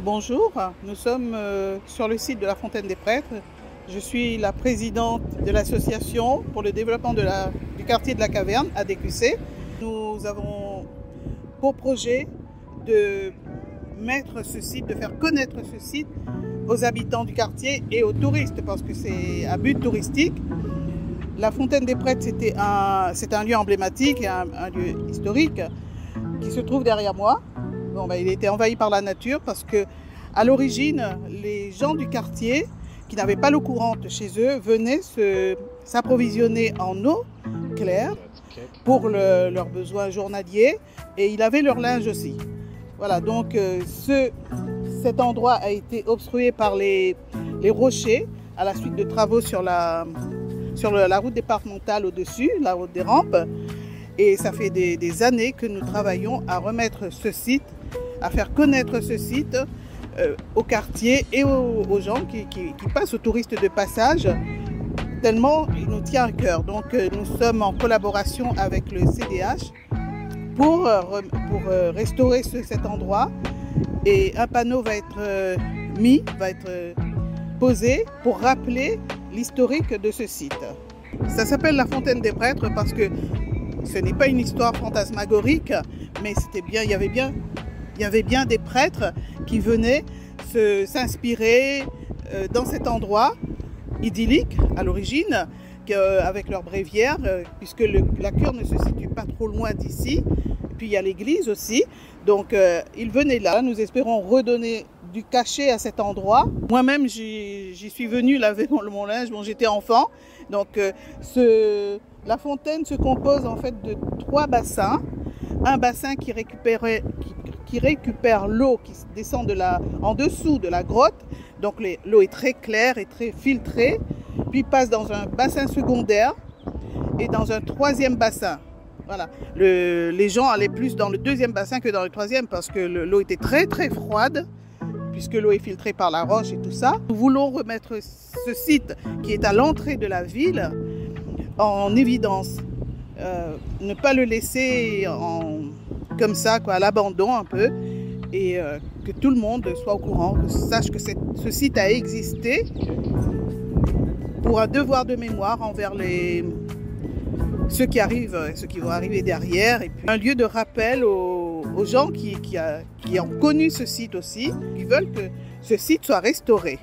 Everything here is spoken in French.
Bonjour, nous sommes sur le site de la Fontaine des Prêtres. Je suis la présidente de l'association pour le développement du quartier de la Caverne, ADQC. Nous avons pour projet de mettre ce site, de faire connaître ce site aux habitants du quartier et aux touristes, parce que c'est à but touristique. La Fontaine des Prêtres, c'est un lieu emblématique, un lieu historique qui se trouve derrière moi. Bon, il a été envahi par la nature parce que, à l'origine, les gens du quartier qui n'avaient pas l'eau courante chez eux venaient s'approvisionner en eau claire pour leurs besoins journaliers, et ils avaient leur linge aussi. Voilà, donc cet endroit a été obstrué par les rochers à la suite de travaux sur la route départementale au-dessus, la route des rampes. Et ça fait des années que nous travaillons à remettre ce site, à faire connaître ce site au quartier et aux gens qui passent, aux touristes de passage, tellement il nous tient à cœur. Donc nous sommes en collaboration avec le CDH pour restaurer cet endroit, et un panneau va être posé pour rappeler l'historique de ce site. Ça s'appelle la Fontaine des Prêtres parce que ce n'est pas une histoire fantasmagorique, mais il y avait bien des prêtres qui venaient s'inspirer dans cet endroit idyllique à l'origine, avec leur bréviaire, puisque la cure ne se situe pas trop loin d'ici. Puis il y a l'église aussi, donc ils venaient là. Nous espérons redonner du cachet à cet endroit. Moi-même, j'y suis venue laver mon linge, j'étais enfant. Donc la fontaine se compose en fait de 3 bassins. Un bassin qui récupère l'eau qui descend en dessous de la grotte. Donc l'eau est très claire et très filtrée, puis passe dans un bassin secondaire et dans un 3e bassin. Voilà. Les gens allaient plus dans le 2e bassin que dans le 3e parce que l'eau était très très froide, puisque l'eau est filtrée par la roche et tout ça. Nous voulons remettre ce site qui est à l'entrée de la ville en évidence. Ne pas le laisser comme ça, à l'abandon un peu, et que tout le monde soit au courant, que sache que ce site a existé pour un devoir de mémoire envers ceux qui vont arriver derrière, et puis un lieu de rappel aux gens qui ont connu ce site aussi, qui veulent que ce site soit restauré.